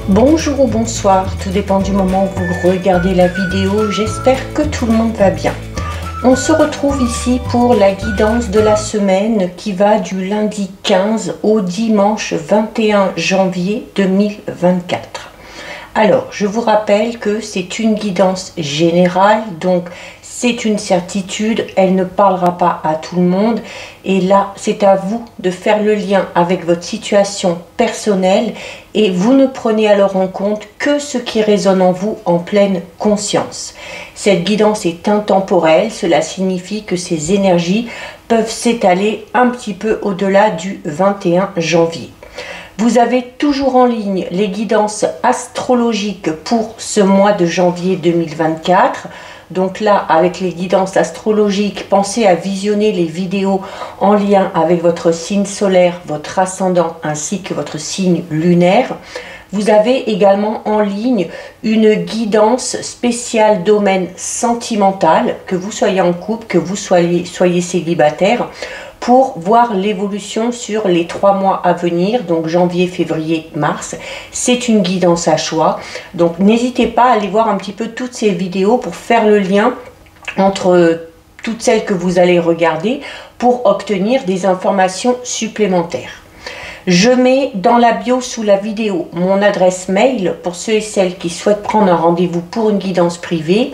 Bonjour ou bonsoir, tout dépend du moment où vous regardez la vidéo, j'espère que tout le monde va bien. On se retrouve ici pour la guidance de la semaine qui va du lundi 15 au dimanche 21 janvier 2024. Alors, je vous rappelle que c'est une guidance générale, donc c'est une certitude, elle ne parlera pas à tout le monde. Et là, c'est à vous de faire le lien avec votre situation personnelle et vous ne prenez alors en compte que ce qui résonne en vous en pleine conscience. Cette guidance est intemporelle, cela signifie que ces énergies peuvent s'étaler un petit peu au-delà du 21 janvier. Vous avez toujours en ligne les guidances astrologiques pour ce mois de janvier 2024. Donc là, avec les guidances astrologiques, pensez à visionner les vidéos en lien avec votre signe solaire, votre ascendant ainsi que votre signe lunaire. Vous avez également en ligne une guidance spéciale domaine sentimental, que vous soyez en couple, que vous soyez célibataire, pour voir l'évolution sur les 3 mois à venir, donc janvier, février, mars. C'est une guidance à choix, donc n'hésitez pas à aller voir un petit peu toutes ces vidéos pour faire le lien entre toutes celles que vous allez regarder pour obtenir des informations supplémentaires. Je mets dans la bio sous la vidéo mon adresse mail pour ceux et celles qui souhaitent prendre un rendez-vous pour une guidance privée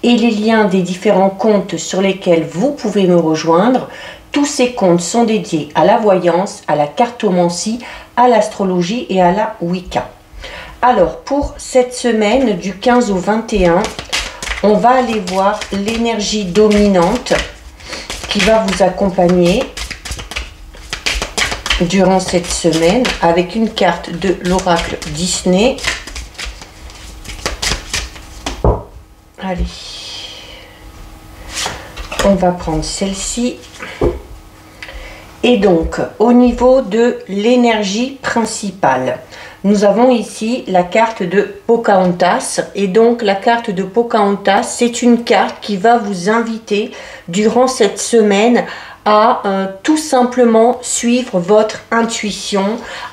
et les liens des différents comptes sur lesquels vous pouvez me rejoindre. Tous ces comptes sont dédiés à la voyance, à la cartomancie, à l'astrologie et à la Wicca. Alors, pour cette semaine du 15 au 21, on va aller voir l'énergie dominante qui va vous accompagner durant cette semaine avec une carte de l'oracle Disney. Allez, on va prendre celle-ci. Et donc, au niveau de l'énergie principale, nous avons ici la carte de Pocahontas. Et donc, la carte de Pocahontas, c'est une carte qui va vous inviter durant cette semaine à tout simplement suivre votre intuition,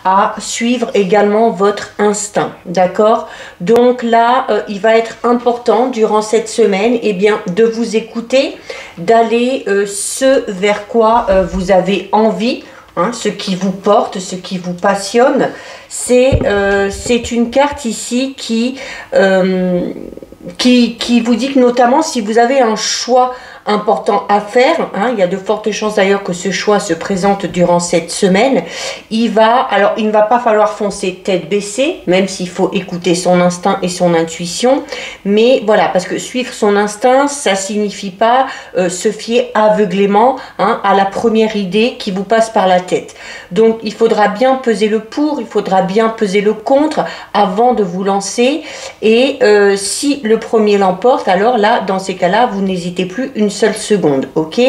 à suivre également votre instinct, d'accord? Donc là, il va être important durant cette semaine, eh bien, de vous écouter, d'aller ce vers quoi vous avez envie, hein, ce qui vous porte, ce qui vous passionne. C'est une carte ici qui vous dit que notamment si vous avez un choix important à faire, hein, il y a de fortes chances d'ailleurs que ce choix se présente durant cette semaine, il ne va pas falloir foncer tête baissée, même s'il faut écouter son instinct et son intuition, mais voilà, parce que suivre son instinct, ça signifie pas se fier aveuglément, hein, à la première idée qui vous passe par la tête. Donc il faudra bien peser le pour, il faudra bien peser le contre avant de vous lancer, et si le premier l'emporte, alors là, dans ces cas-là, vous n'hésitez plus une seule seconde, ok?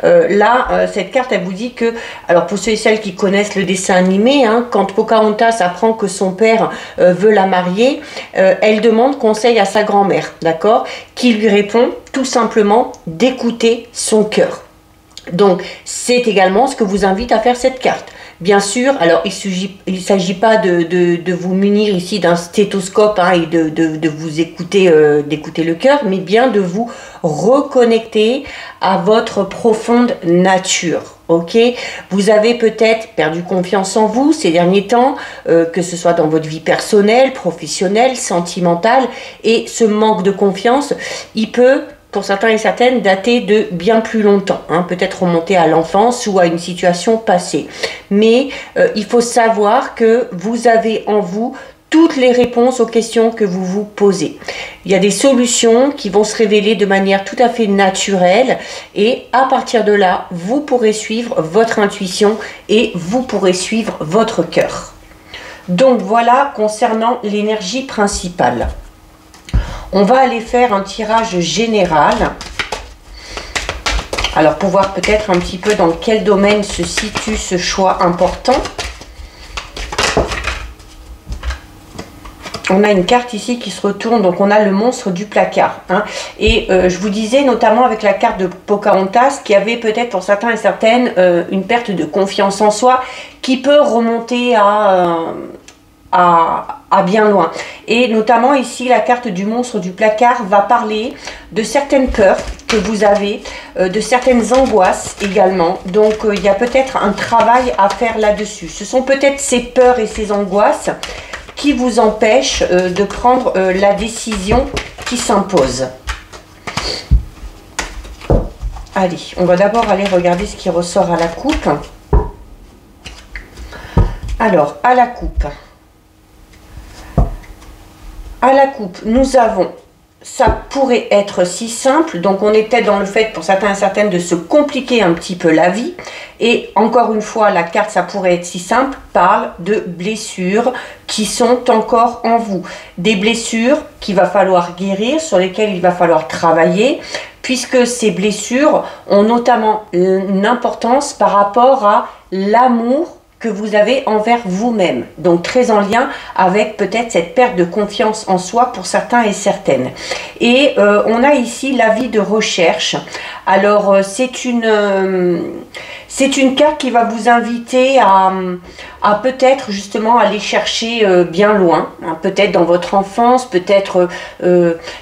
Cette carte, elle vous dit que, alors pour ceux et celles qui connaissent le dessin animé, hein, quand Pocahontas apprend que son père veut la marier, elle demande conseil à sa grand-mère, d'accord? Qui lui répond tout simplement d'écouter son cœur. Donc, c'est également ce que vous invite à faire cette carte. Bien sûr, alors il ne s'agit pas de vous munir ici d'un stéthoscope, hein, et de vous écouter, d'écouter le cœur, mais bien de vous reconnecter à votre profonde nature. Ok, vous avez peut-être perdu confiance en vous ces derniers temps, que ce soit dans votre vie personnelle, professionnelle, sentimentale, et ce manque de confiance, il peut, pour certains et certaines, dater de bien plus longtemps, hein, peut-être remonter à l'enfance ou à une situation passée. Mais il faut savoir que vous avez en vous toutes les réponses aux questions que vous vous posez. Il y a des solutions qui vont se révéler de manière tout à fait naturelle et à partir de là, vous pourrez suivre votre intuition et vous pourrez suivre votre cœur. Donc voilà concernant l'énergie principale. On va aller faire un tirage général. Alors pour voir peut-être un petit peu dans quel domaine se situe ce choix important. On a une carte ici qui se retourne, donc on a le monstre du placard, hein. Et je vous disais notamment avec la carte de Pocahontas qu'il y avait peut-être pour certains et certaines une perte de confiance en soi qui peut remonter à à bien loin. Et notamment ici, la carte du monstre du placard va parler de certaines peurs que vous avez, de certaines angoisses également. Donc, il y a peut-être un travail à faire là-dessus. Ce sont peut-être ces peurs et ces angoisses qui vous empêchent de prendre la décision qui s'impose. Allez, on va d'abord aller regarder ce qui ressort à la coupe. Alors, à la coupe. À la coupe, nous avons, ça pourrait être si simple, donc on est peut-être dans le fait pour certains et certaines de se compliquer un petit peu la vie. Et encore une fois, la carte, ça pourrait être si simple, parle de blessures qui sont encore en vous. Des blessures qu'il va falloir guérir, sur lesquelles il va falloir travailler, puisque ces blessures ont notamment une importance par rapport à l'amour que vous avez envers vous-même, donc très en lien avec peut-être cette perte de confiance en soi pour certains et certaines. Et on a ici l'avis de recherche. Alors c'est une carte qui va vous inviter à peut-être justement aller chercher bien loin, hein, peut-être dans votre enfance, peut-être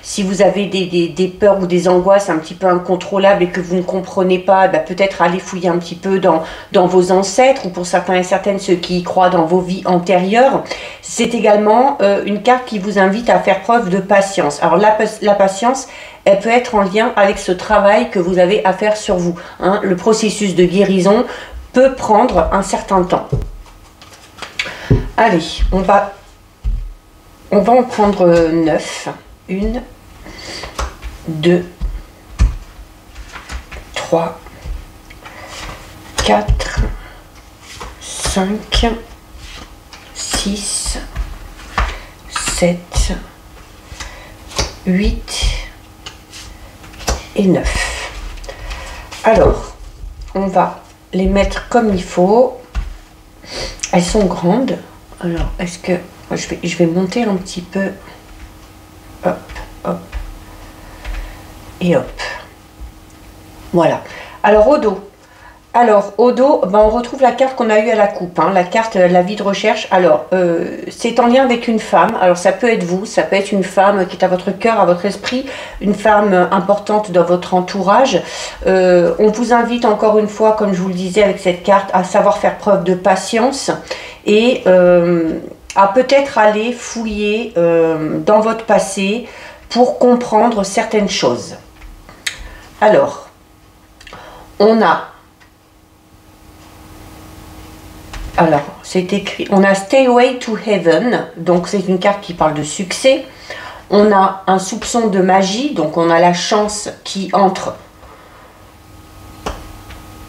si vous avez des peurs ou des angoisses un petit peu incontrôlables et que vous ne comprenez pas, peut-être aller fouiller un petit peu dans vos ancêtres, ou pour certains et certaines ceux qui y croient dans vos vies antérieures. C'est également une carte qui vous invite à faire preuve de patience. Alors la patience, elle peut être en lien avec ce travail que vous avez à faire sur vous, hein. Le processus de guérison peut prendre un certain temps. Allez, on va en prendre 9. 1, 2, 3, 4, 5, 6, 7, 8 et 9. Alors, on va les mettre comme il faut. Elles sont grandes. Alors, est-ce que je vais monter un petit peu. Hop, hop. Et hop. Voilà. Alors, au dos. On retrouve la carte qu'on a eue à la coupe, hein, la carte la vie de recherche. Alors, c'est en lien avec une femme. Alors, ça peut être vous, ça peut être une femme qui est à votre cœur, à votre esprit, une femme importante dans votre entourage. On vous invite encore une fois, comme je vous le disais avec cette carte, à savoir faire preuve de patience et à peut-être aller fouiller dans votre passé pour comprendre certaines choses. Alors, c'est écrit, on a Stairway to Heaven, donc c'est une carte qui parle de succès. On a un soupçon de magie, donc on a la chance qui entre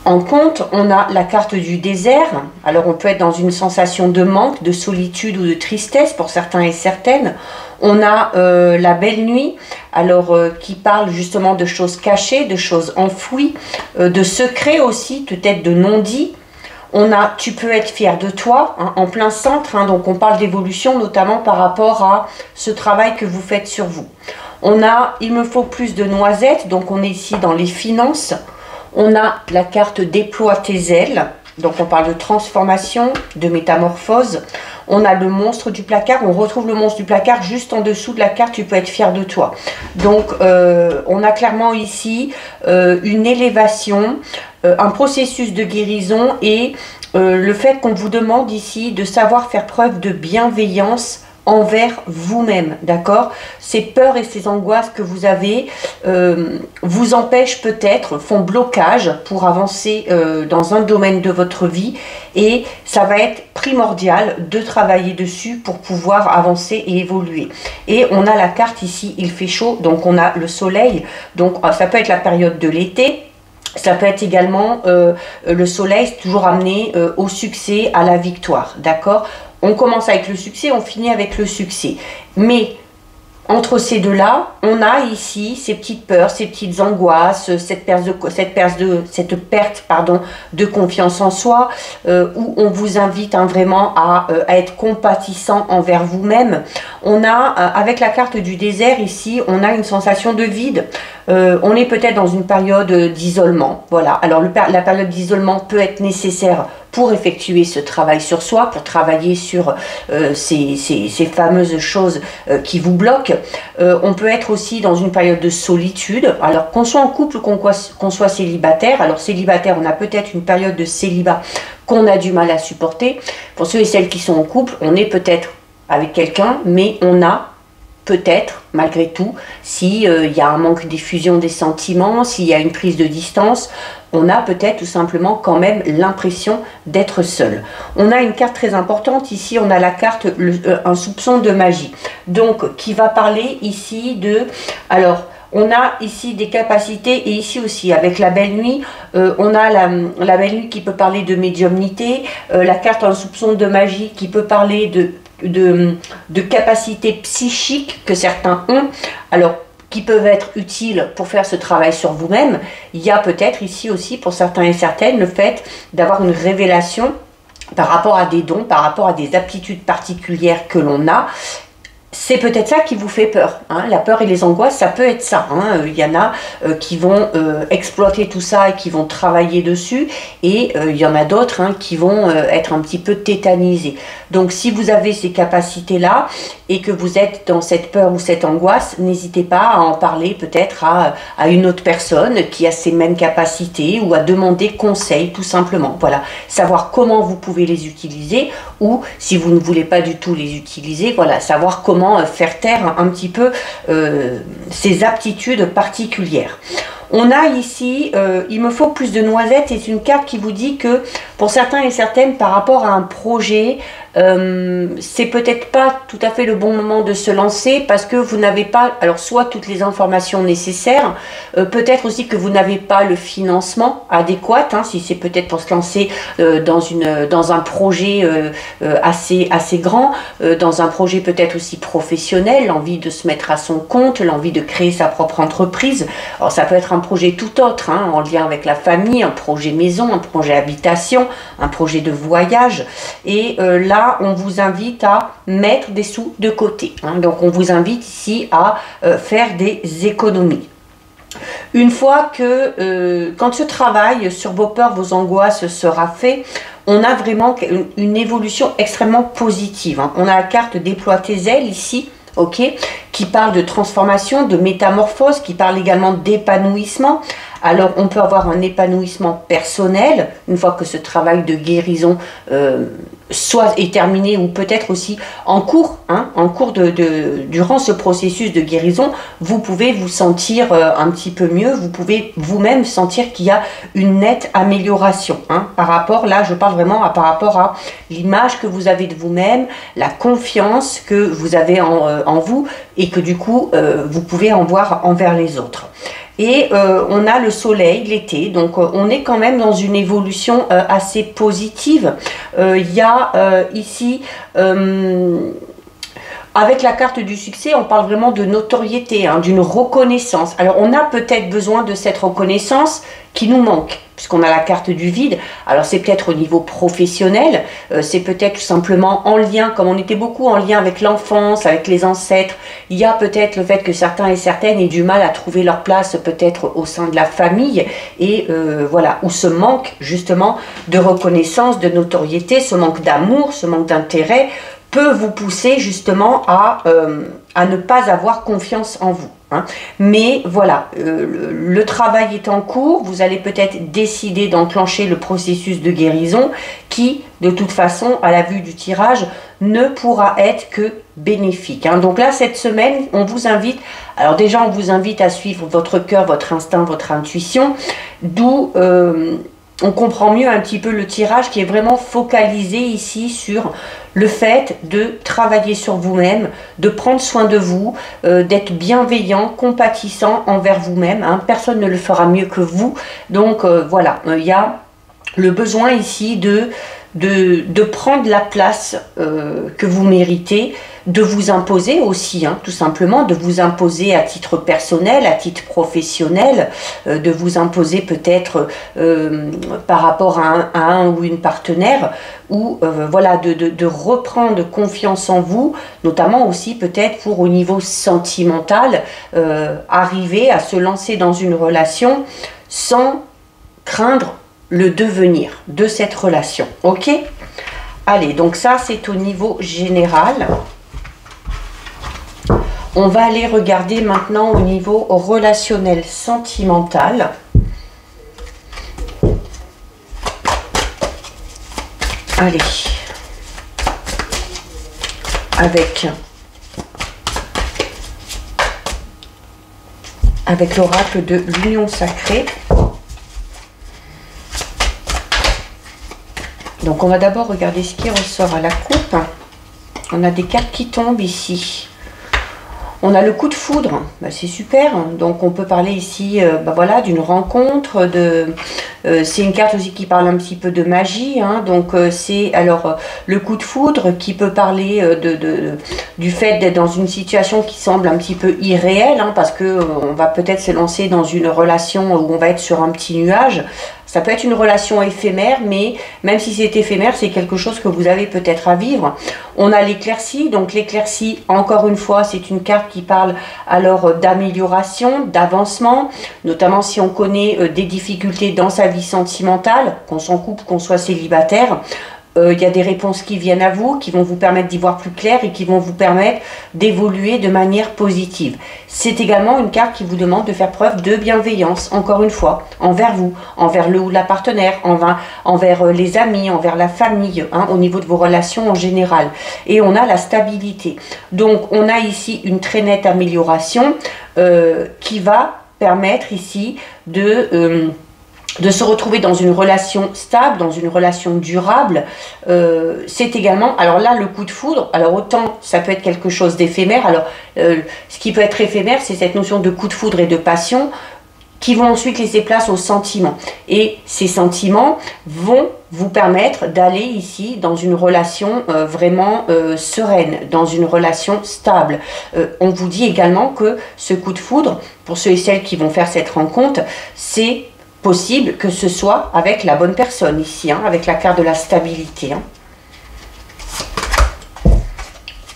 en compte. On a la carte du désert, alors on peut être dans une sensation de manque, de solitude ou de tristesse pour certains et certaines. On a la belle nuit, alors qui parle justement de choses cachées, de choses enfouies, de secrets aussi, peut-être de non-dits. On a « Tu peux être fier de toi hein, », en plein centre, hein, donc on parle d'évolution notamment par rapport à ce travail que vous faites sur vous. On a « Il me faut plus de noisettes », donc on est ici dans les finances. On a la carte « Déploie tes ailes », donc on parle de transformation, de métamorphose. On a le monstre du placard, on retrouve le monstre du placard juste en dessous de la carte « Tu peux être fier de toi ». Donc on a clairement ici une élévation, un processus de guérison et le fait qu'on vous demande ici de savoir faire preuve de bienveillance envers vous-même, d'accord? Ces peurs et ces angoisses que vous avez vous empêchent peut-être, font blocage pour avancer dans un domaine de votre vie et ça va être primordial de travailler dessus pour pouvoir avancer et évoluer. Et on a la carte ici, il fait chaud, donc on a le soleil, donc ça peut être la période de l'été. Ça peut être également le soleil, toujours amené au succès, à la victoire, d'accord? On commence avec le succès, on finit avec le succès. Mais entre ces deux-là, on a ici ces petites peurs, ces petites angoisses, cette perte de confiance en soi, où on vous invite vraiment à être compatissant envers vous-même. On a, avec la carte du désert ici, on a une sensation de vide. On est peut-être dans une période d'isolement. Voilà. Alors la période d'isolement peut être nécessaire pour effectuer ce travail sur soi, pour travailler sur ces fameuses choses qui vous bloquent. On peut être aussi dans une période de solitude, alors qu'on soit en couple ou qu'on soit célibataire. Alors célibataire, on a peut-être une période de célibat qu'on a du mal à supporter. Pour ceux et celles qui sont en couple, on est peut-être avec quelqu'un, mais on a peut-être, malgré tout, s'il y a un manque d'effusion des sentiments, s'il y a une prise de distance, on a peut-être tout simplement quand même l'impression d'être seul. On a une carte très importante, ici on a la carte un soupçon de magie, donc qui va parler ici de... Alors, on a ici des capacités, et ici aussi, avec la belle nuit, on a la belle nuit qui peut parler de médiumnité, la carte un soupçon de magie qui peut parler de capacités psychiques que certains ont, alors qui peuvent être utiles pour faire ce travail sur vous-même. Il y a peut-être ici aussi, pour certains et certaines, le fait d'avoir une révélation par rapport à des dons, par rapport à des aptitudes particulières que l'on a. C'est peut-être ça qui vous fait peur, hein. La peur et les angoisses, ça peut être ça, hein. Il y en a qui vont exploiter tout ça et qui vont travailler dessus, et il y en a d'autres, hein, qui vont être un petit peu tétanisés. Donc si vous avez ces capacités-là et que vous êtes dans cette peur ou cette angoisse, n'hésitez pas à en parler peut-être à une autre personne qui a ces mêmes capacités, ou à demander conseil tout simplement. Voilà, savoir comment vous pouvez les utiliser, ou si vous ne voulez pas du tout les utiliser, voilà, savoir comment faire taire un petit peu ces aptitudes particulières. On a ici, il me faut plus de noisettes, c'est une carte qui vous dit que pour certains et certaines, par rapport à un projet, c'est peut-être pas tout à fait le bon moment de se lancer, parce que vous n'avez pas, alors soit toutes les informations nécessaires, peut-être aussi que vous n'avez pas le financement adéquat, hein, si c'est peut-être pour se lancer dans un projet assez grand, dans un projet peut-être aussi professionnel, l'envie de se mettre à son compte, l'envie de créer sa propre entreprise. Alors ça peut être un projet tout autre, hein, en lien avec la famille, un projet maison, un projet habitation, un projet de voyage, et là on vous invite à mettre des sous de côté, hein. Donc on vous invite ici à faire des économies. Une fois que, quand ce travail sur vos peurs, vos angoisses sera fait, on a vraiment une évolution extrêmement positive, hein. On a la carte déploie tes ailes ici, ok, qui parle de transformation, de métamorphose, qui parle également d'épanouissement. Alors on peut avoir un épanouissement personnel une fois que ce travail de guérison soit est terminé, ou peut-être aussi en cours, hein, durant ce processus de guérison, vous pouvez vous sentir un petit peu mieux, vous pouvez vous-même sentir qu'il y a une nette amélioration, hein, par rapport, là je parle vraiment par rapport à l'image que vous avez de vous-même, la confiance que vous avez en vous, et que du coup vous pouvez en voir envers les autres. Et on a le soleil, l'été, donc on est quand même dans une évolution assez positive. Il y a ici, avec la carte du succès, on parle vraiment de notoriété, hein, d'une reconnaissance. Alors on a peut-être besoin de cette reconnaissance qui nous manque, puisqu'on a la carte du vide. Alors c'est peut-être au niveau professionnel, c'est peut-être tout simplement en lien, comme on était beaucoup en lien avec l'enfance, avec les ancêtres. Il y a peut-être le fait que certains et certaines aient du mal à trouver leur place peut-être au sein de la famille, et voilà, où ce manque justement de reconnaissance, de notoriété, ce manque d'amour, ce manque d'intérêt peut vous pousser justement à ne pas avoir confiance en vous, hein. Mais voilà, le travail est en cours, vous allez peut-être décider d'enclencher le processus de guérison qui, de toute façon, à la vue du tirage, ne pourra être que bénéfique, hein. Donc là, cette semaine, on vous invite, alors déjà, on vous invite à suivre votre cœur, votre instinct, votre intuition, d'où... on comprend mieux un petit peu le tirage qui est vraiment focalisé ici sur le fait de travailler sur vous-même, de prendre soin de vous, d'être bienveillant, compatissant envers vous-même, hein. Personne ne le fera mieux que vous. Donc voilà, il y a le besoin ici de prendre la place que vous méritez, de vous imposer aussi, hein, tout simplement, de vous imposer à titre personnel, à titre professionnel, de vous imposer peut-être par rapport à un ou une partenaire, ou voilà, de reprendre confiance en vous, notamment aussi peut-être pour au niveau sentimental, arriver à se lancer dans une relation sans craindre le devenir de cette relation. Ok? Allez, donc ça, c'est au niveau général. On va aller regarder maintenant au niveau relationnel, sentimental. Allez. Avec l'oracle de l'union sacrée. Donc on va d'abord regarder ce qui ressort à la coupe. On a des cartes qui tombent ici. On a le coup de foudre, bah, c'est super. Donc on peut parler ici bah voilà, d'une rencontre. C'est une carte aussi qui parle un petit peu de magie. Hein. Donc c'est alors le coup de foudre qui peut parler du fait d'être dans une situation qui semble un petit peu irréelle. Hein, parce qu'on va peut-être se lancer dans une relation où on va être sur un petit nuage. Ça peut être une relation éphémère, mais même si c'est éphémère, c'est quelque chose que vous avez peut-être à vivre. On a l'éclaircie, donc l'éclaircie, encore une fois, c'est une carte qui parle alors d'amélioration, d'avancement, notamment si on connaît des difficultés dans sa vie sentimentale, qu'on s'en couple, qu'on soit célibataire. Il y a des réponses qui viennent à vous, qui vont vous permettre d'y voir plus clair et qui vont vous permettre d'évoluer de manière positive. C'est également une carte qui vous demande de faire preuve de bienveillance, encore une fois, envers vous, envers le ou la partenaire, envers les amis, envers la famille, hein, au niveau de vos relations en général. Et on a la stabilité. Donc on a ici une très nette amélioration qui va permettre ici de se retrouver dans une relation stable, dans une relation durable. C'est également, alors là, le coup de foudre, alors autant ça peut être quelque chose d'éphémère, alors ce qui peut être éphémère, c'est cette notion de coup de foudre et de passion qui vont ensuite laisser place aux sentiments. Et ces sentiments vont vous permettre d'aller ici dans une relation vraiment sereine, dans une relation stable. On vous dit également que ce coup de foudre, pour ceux et celles qui vont faire cette rencontre, c'est possible que ce soit avec la bonne personne ici, hein, avec la carte de la stabilité. Hein.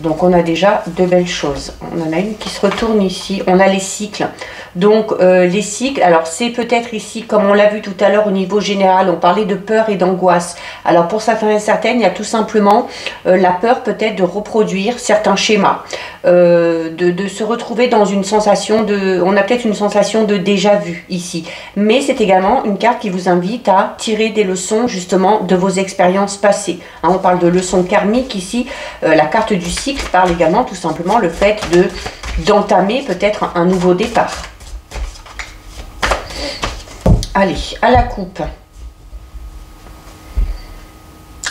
Donc on a déjà de belles choses. On en a une qui se retourne ici. On a les cycles. Donc les cycles, alors c'est peut-être ici, comme on l'a vu tout à l'heure au niveau général, on parlait de peur et d'angoisse. Alors pour certains et certaines, il y a tout simplement la peur peut-être de reproduire certains schémas, de se retrouver dans une sensation de... On a peut-être une sensation de déjà-vu ici. Mais c'est également une carte qui vous invite à tirer des leçons justement de vos expériences passées. Hein, on parle de leçons karmiques ici. La carte du cycle parle également tout simplement le fait d'entamer peut-être un nouveau départ. Allez, à la coupe.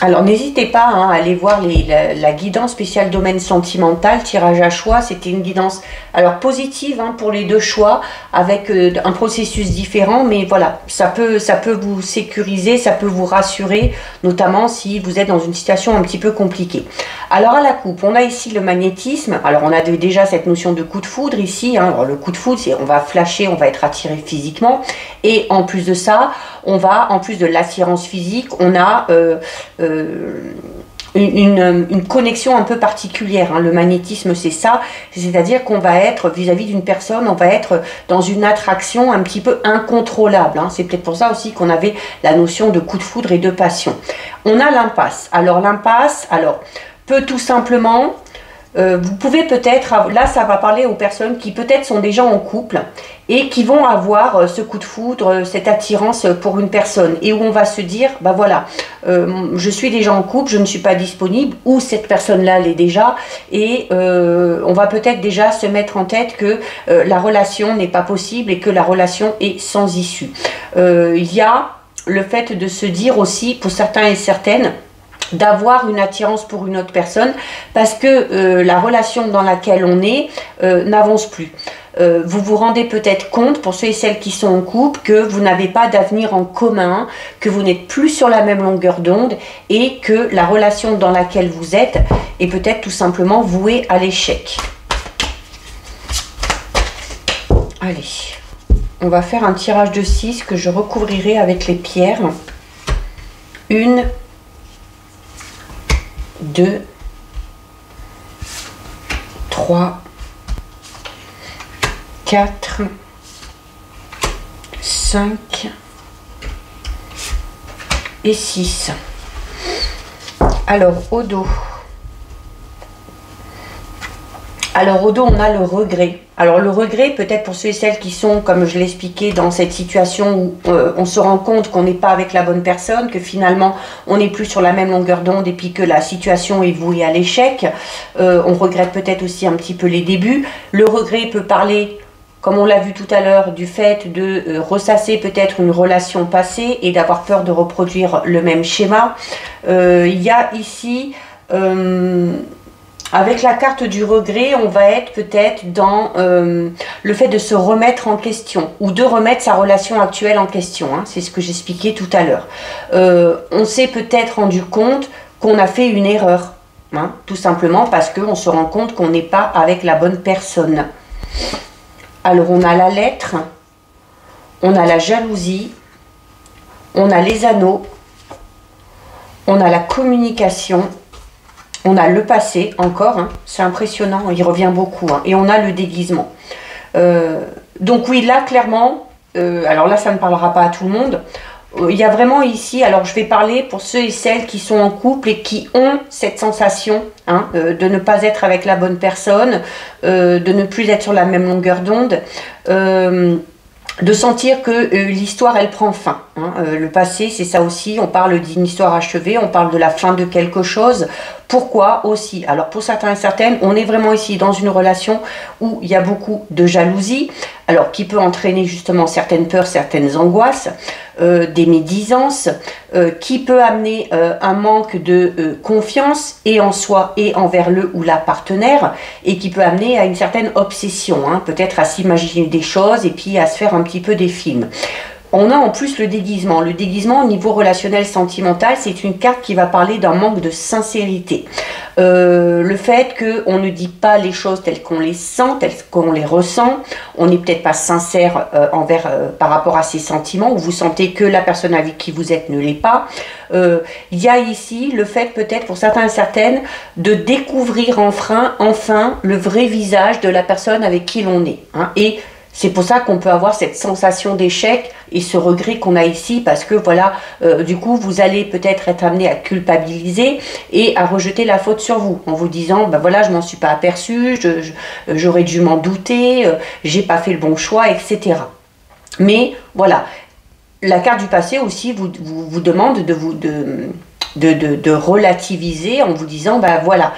Alors n'hésitez pas hein, à aller voir la guidance spéciale domaine sentimental, tirage à choix. C'était une guidance alors positive hein, pour les deux choix, avec un processus différent, mais voilà, ça peut vous sécuriser, ça peut vous rassurer, notamment si vous êtes dans une situation un petit peu compliquée. Alors à la coupe, on a ici le magnétisme. Alors on a déjà cette notion de coup de foudre ici. Hein. Alors, le coup de foudre, c'est on va flasher, on va être attiré physiquement, et en plus de ça, on va, en plus de l'attirance physique, on a une connexion un peu particulière. Hein. Le magnétisme, c'est ça, c'est-à-dire qu'on va être vis-à-vis d'une personne, on va être dans une attraction un petit peu incontrôlable. Hein. C'est peut-être pour ça aussi qu'on avait la notion de coup de foudre et de passion. On a l'impasse. Alors l'impasse, peut tout simplement... vous pouvez peut-être, là ça va parler aux personnes qui peut-être sont déjà en couple et qui vont avoir ce coup de foudre, cette attirance pour une personne, et où on va se dire, bah voilà, je suis déjà en couple, je ne suis pas disponible, ou cette personne-là l'est déjà, et on va peut-être déjà se mettre en tête que la relation n'est pas possible et que la relation est sans issue. Il y a le fait de se dire aussi, pour certains et certaines, d'avoir une attirance pour une autre personne parce que la relation dans laquelle on est n'avance plus. Vous vous rendez peut-être compte, pour ceux et celles qui sont en couple, que vous n'avez pas d'avenir en commun, que vous n'êtes plus sur la même longueur d'onde et que la relation dans laquelle vous êtes est peut-être tout simplement vouée à l'échec. Allez, on va faire un tirage de 6 que je recouvrirai avec les pierres. 1, 2, 3, 4, 5, et 6. Alors, au dos. Alors, au dos, on a le regret. Alors, le regret, peut-être pour ceux et celles qui sont, comme je l'expliquais, dans cette situation où on se rend compte qu'on n'est pas avec la bonne personne, que finalement, on n'est plus sur la même longueur d'onde et puis que la situation est vouée à l'échec. On regrette peut-être aussi un petit peu les débuts. Le regret peut parler, comme on l'a vu tout à l'heure, du fait de ressasser peut-être une relation passée et d'avoir peur de reproduire le même schéma. Il y a ici... avec la carte du regret, on va être peut-être dans le fait de se remettre en question ou de remettre sa relation actuelle en question. Hein, c'est ce que j'expliquais tout à l'heure. On s'est peut-être rendu compte qu'on a fait une erreur. Hein, tout simplement parce qu'on se rend compte qu'on n'est pas avec la bonne personne. Alors on a la lettre, on a la jalousie, on a les anneaux, on a la communication. On a le passé, encore, hein, c'est impressionnant, il revient beaucoup. Hein, et on a le déguisement. Donc oui, là, clairement, alors là, ça ne parlera pas à tout le monde. Il y a vraiment ici, alors je vais parler pour ceux et celles qui sont en couple et qui ont cette sensation hein, de ne pas être avec la bonne personne, de ne plus être sur la même longueur d'onde. De sentir que l'histoire, elle prend fin. Hein. Le passé, c'est ça aussi. On parle d'une histoire achevée, on parle de la fin de quelque chose. Pourquoi aussi? Alors, pour certains et certaines, on est vraiment ici dans une relation où il y a beaucoup de jalousie, alors qui peut entraîner justement certaines peurs, certaines angoisses, des médisances, qui peut amener un manque de confiance et en soi et envers le ou la partenaire, et qui peut amener à une certaine obsession, hein, peut-être à s'imaginer des choses et puis à se faire un petit peu des films. On a en plus le déguisement. Le déguisement au niveau relationnel sentimental, c'est une carte qui va parler d'un manque de sincérité. Le fait qu'on ne dit pas les choses telles qu'on les sent, telles qu'on les ressent. On n'est peut-être pas sincère par rapport à ses sentiments, ou vous sentez que la personne avec qui vous êtes ne l'est pas. Il y a ici le fait peut-être pour certains et certaines de découvrir enfin le vrai visage de la personne avec qui l'on est. Hein, et c'est pour ça qu'on peut avoir cette sensation d'échec et ce regret qu'on a ici, parce que voilà, du coup, vous allez peut-être être amené à culpabiliser et à rejeter la faute sur vous, en vous disant, ben voilà, je m'en suis pas aperçu, j'aurais dû m'en douter, j'ai pas fait le bon choix, etc. Mais voilà, la carte du passé aussi vous demande de relativiser en vous disant ben voilà,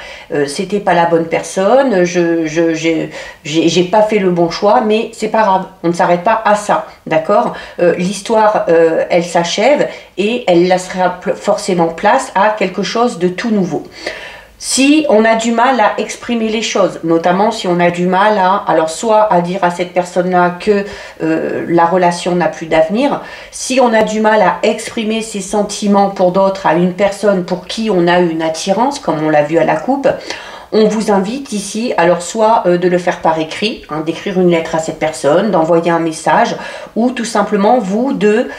c'était pas la bonne personne, j'ai pas fait le bon choix, mais c'est pas grave, on ne s'arrête pas à ça, d'accord. L'histoire elle s'achève et elle laissera forcément place à quelque chose de tout nouveau. Si on a du mal à exprimer les choses, notamment si on a du mal alors soit à dire à cette personne-là que la relation n'a plus d'avenir, si on a du mal à exprimer ses sentiments pour d'autres, à une personne pour qui on a une attirance, comme on l'a vu à la coupe, on vous invite ici, alors soit de le faire par écrit, hein, d'écrire une lettre à cette personne, d'envoyer un message, ou tout simplement vous de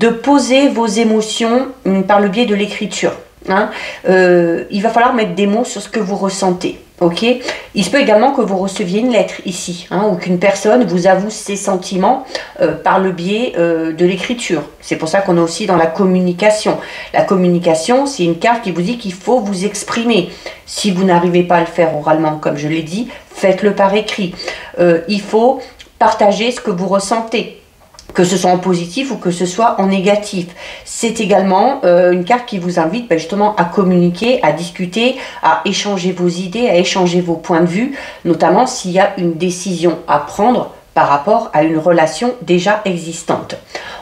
poser vos émotions par le biais de l'écriture. Hein, il va falloir mettre des mots sur ce que vous ressentez. Ok, il se peut également que vous receviez une lettre ici, hein, ou qu'une personne vous avoue ses sentiments par le biais de l'écriture. C'est pour ça qu'on est aussi dans la communication. La communication, c'est une carte qui vous dit qu'il faut vous exprimer. Si vous n'arrivez pas à le faire oralement, comme je l'ai dit, faites-le par écrit. Il faut partager ce que vous ressentez, que ce soit en positif ou que ce soit en négatif. C'est également une carte qui vous invite justement à communiquer, à discuter, à échanger vos idées, à échanger vos points de vue, notamment s'il y a une décision à prendre par rapport à une relation déjà existante.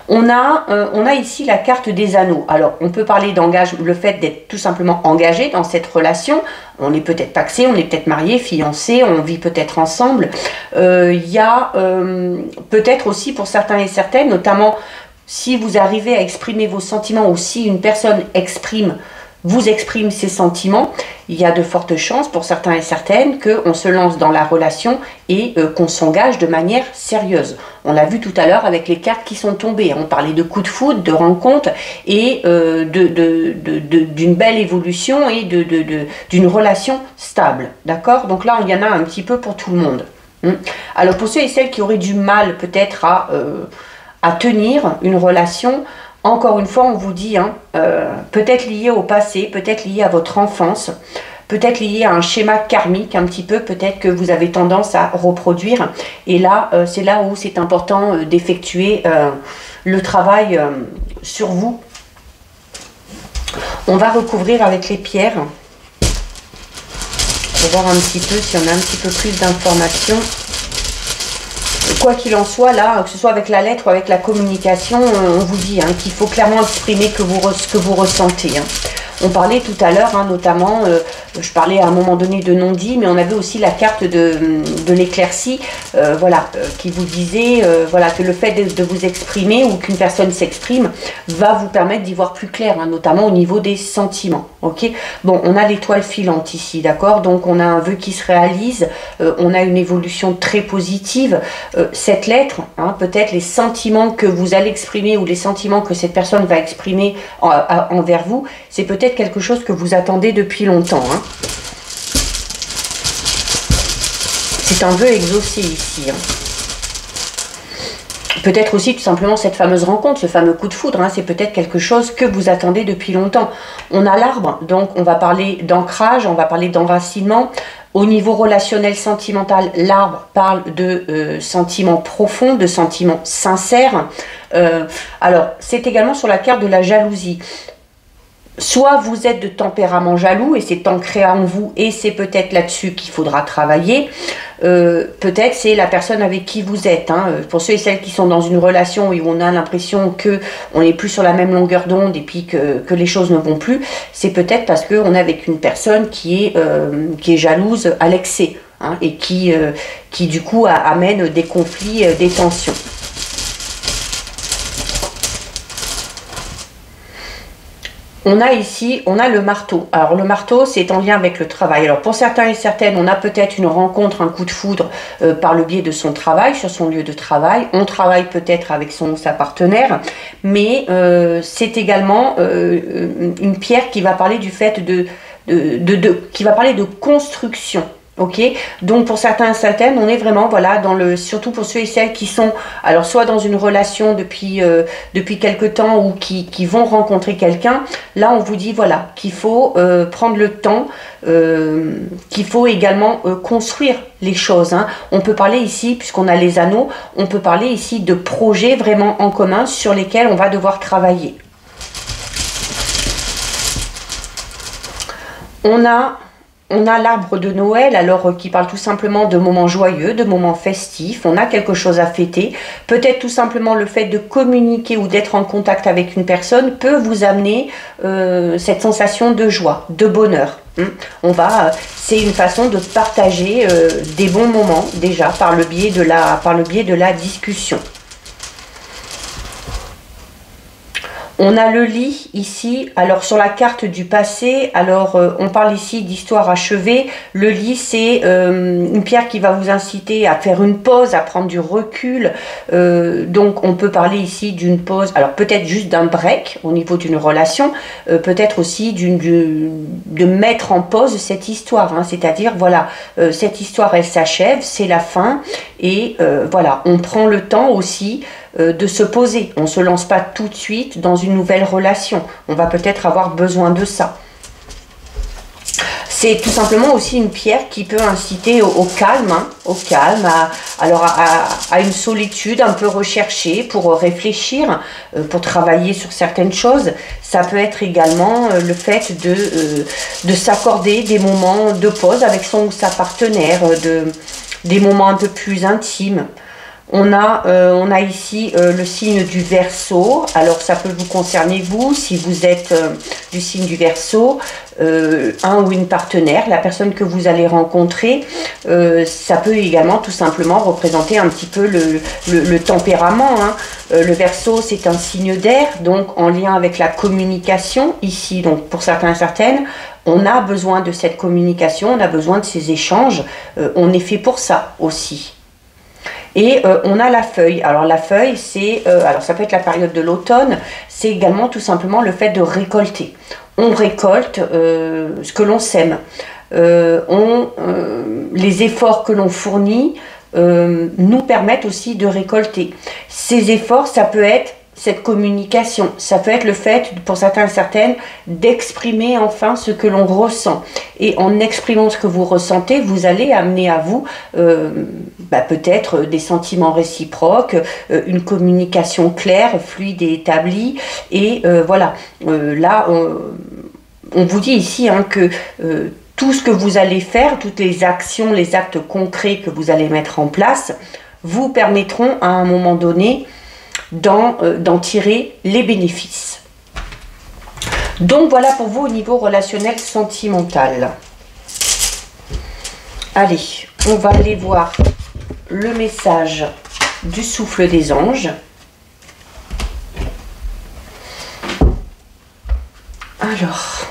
On a ici la carte des anneaux. Alors, on peut parler d'engagement, le fait d'être tout simplement engagé dans cette relation. On est peut-être pacsé, on est peut-être marié, fiancé, on vit peut-être ensemble. Il y a peut-être aussi pour certains et certaines, notamment si vous arrivez à exprimer vos sentiments ou si une personne vous exprime ses sentiments, il y a de fortes chances pour certains et certaines qu'on se lance dans la relation et qu'on s'engage de manière sérieuse. On l'a vu tout à l'heure avec les cartes qui sont tombées. On parlait de coups de foudre, de rencontres et d'une belle évolution et d'une relation stable. D'accord? Donc là, il y en a un petit peu pour tout le monde. Alors pour ceux et celles qui auraient du mal peut-être à tenir une relation, Encore une fois, on vous dit, hein, peut-être lié au passé, peut-être lié à votre enfance, peut-être lié à un schéma karmique un petit peu, peut-être que vous avez tendance à reproduire. Et là, c'est là où c'est important d'effectuer le travail sur vous. On va recouvrir avec les pierres pour voir un petit peu si on a un petit peu plus d'informations. Quoi qu'il en soit, là, que ce soit avec la lettre ou avec la communication, on vous dit hein, qu'il faut clairement exprimer ce que vous ressentez. Hein. On parlait tout à l'heure, hein, notamment, je parlais à un moment donné de non-dit, mais on avait aussi la carte de l'éclaircie, voilà, qui vous disait voilà, que le fait de vous exprimer ou qu'une personne s'exprime va vous permettre d'y voir plus clair, hein, notamment au niveau des sentiments. Ok, bon, on a l'étoile filante ici, d'accord, donc on a un vœu qui se réalise, on a une évolution très positive. Cette lettre, hein, peut-être les sentiments que vous allez exprimer ou les sentiments que cette personne va exprimer envers vous, c'est peut-être quelque chose que vous attendez depuis longtemps. Hein. C'est un vœu exaucé ici. Hein. Peut-être aussi tout simplement cette fameuse rencontre, ce fameux coup de foudre, hein, c'est peut-être quelque chose que vous attendez depuis longtemps. On a l'arbre, donc on va parler d'ancrage, on va parler d'enracinement. Au niveau relationnel sentimental, l'arbre parle de sentiments profonds, de sentiments sincères. Alors, c'est également sur la carte de la jalousie. Soit vous êtes de tempérament jaloux et c'est ancré en vous et c'est peut-être là-dessus qu'il faudra travailler. Peut-être c'est la personne avec qui vous êtes. Hein. Pour ceux et celles qui sont dans une relation où on a l'impression qu'on n'est plus sur la même longueur d'onde et puis que les choses ne vont plus, c'est peut-être parce qu'on est avec une personne qui est jalouse à l'excès hein, et qui du coup amène des conflits, des tensions. On a ici, on a le marteau. Alors le marteau, c'est en lien avec le travail. Alors pour certains et certaines, on a peut-être une rencontre, un coup de foudre par le biais de son travail, sur son lieu de travail. On travaille peut-être avec son ou sa partenaire, mais c'est également une pierre qui va parler du fait qui va parler de construction. Ok, donc pour certains et certaines, on est vraiment voilà surtout pour ceux et celles qui sont alors soit dans une relation depuis quelque temps ou qui vont rencontrer quelqu'un. Là, on vous dit voilà qu'il faut prendre le temps, qu'il faut également construire les choses. Hein. On peut parler ici, puisqu'on a les anneaux, on peut parler ici de projets vraiment en commun sur lesquels on va devoir travailler. On a l'arbre de Noël, alors qui parle tout simplement de moments joyeux, de moments festifs. On a quelque chose à fêter. Peut-être tout simplement le fait de communiquer ou d'être en contact avec une personne peut vous amener cette sensation de joie, de bonheur. C'est une façon de partager des bons moments déjà par le biais de la discussion. On a le lit ici, alors sur la carte du passé, alors on parle ici d'histoire achevée. Le lit, c'est une pierre qui va vous inciter à faire une pause, à prendre du recul. Donc on peut parler ici d'une pause, alors peut-être juste d'un break au niveau d'une relation, peut-être aussi de mettre en pause cette histoire. Hein, c'est-à-dire, voilà, cette histoire, elle s'achève, c'est la fin. Et voilà, on prend le temps aussi de se poser. On ne se lance pas tout de suite dans une nouvelle relation. On va peut-être avoir besoin de ça. C'est tout simplement aussi une pierre qui peut inciter au calme, hein, à une solitude un peu recherchée pour réfléchir, pour travailler sur certaines choses. Ça peut être également le fait de s'accorder des moments de pause avec son ou sa partenaire, des moments un peu plus intimes. On a ici le signe du Verseau. Alors ça peut vous concerner vous, si vous êtes du signe du Verseau, un ou une partenaire, la personne que vous allez rencontrer. Ça peut également tout simplement représenter un petit peu le tempérament. Hein. Le Verseau, c'est un signe d'air, donc en lien avec la communication. Ici, donc pour certains et certaines, on a besoin de cette communication, on a besoin de ces échanges. On est fait pour ça aussi. Et on a la feuille. Alors la feuille, c'est, alors ça peut être la période de l'automne, c'est également tout simplement le fait de récolter. On récolte ce que l'on sème. Les efforts que l'on fournit nous permettent aussi de récolter. Ces efforts, ça peut être cette communication. Ça peut être le fait, pour certains et certaines, d'exprimer enfin ce que l'on ressent. Et en exprimant ce que vous ressentez, vous allez amener à vous peut-être des sentiments réciproques, une communication claire, fluide et établie. Et voilà, là, on vous dit ici que tout ce que vous allez faire, toutes les actions, les actes concrets que vous allez mettre en place, vous permettront à un moment donné d'en tirer les bénéfices. Donc voilà pour vous au niveau relationnel sentimental. Allez, on va aller voir le message du souffle des anges. Alors,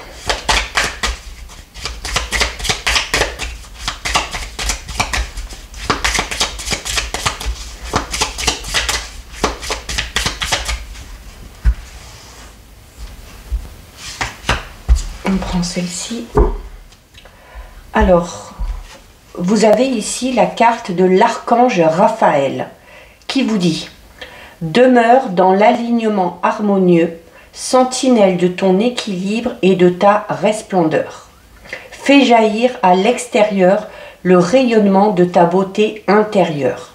on prend celle-ci. Alors, vous avez ici la carte de l'archange Raphaël qui vous dit « Demeure dans l'alignement harmonieux, sentinelle de ton équilibre et de ta resplendeur. Fais jaillir à l'extérieur le rayonnement de ta beauté intérieure.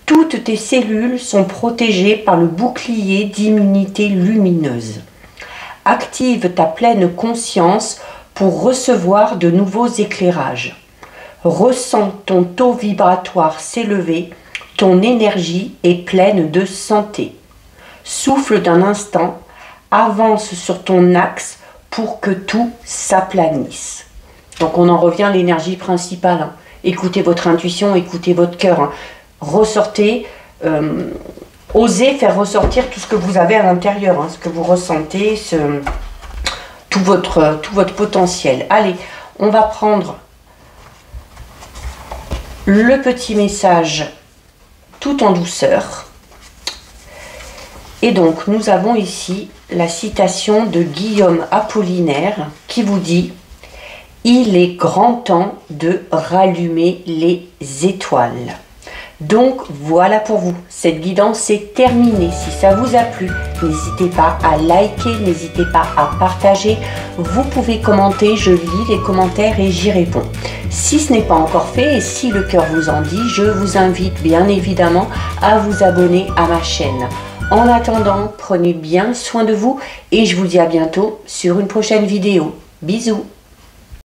Toutes tes cellules sont protégées par le bouclier d'immunité lumineuse. Active ta pleine conscience pour recevoir de nouveaux éclairages. Ressens ton taux vibratoire s'élever, ton énergie est pleine de santé. Souffle d'un instant, avance sur ton axe pour que tout s'aplanisse. » Donc on en revient à l'énergie principale. Écoutez votre intuition, écoutez votre cœur. Ressortez, osez faire ressortir tout ce que vous avez à l'intérieur, ce que vous ressentez, tout votre potentiel. Allez, on va prendre le petit message tout en douceur. Et donc, nous avons ici la citation de Guillaume Apollinaire qui vous dit « Il est grand temps de rallumer les étoiles ». Donc voilà pour vous, cette guidance est terminée. Si ça vous a plu, n'hésitez pas à liker, n'hésitez pas à partager. Vous pouvez commenter, je lis les commentaires et j'y réponds. Si ce n'est pas encore fait et si le cœur vous en dit, je vous invite bien évidemment à vous abonner à ma chaîne. En attendant, prenez bien soin de vous et je vous dis à bientôt sur une prochaine vidéo. Bisous!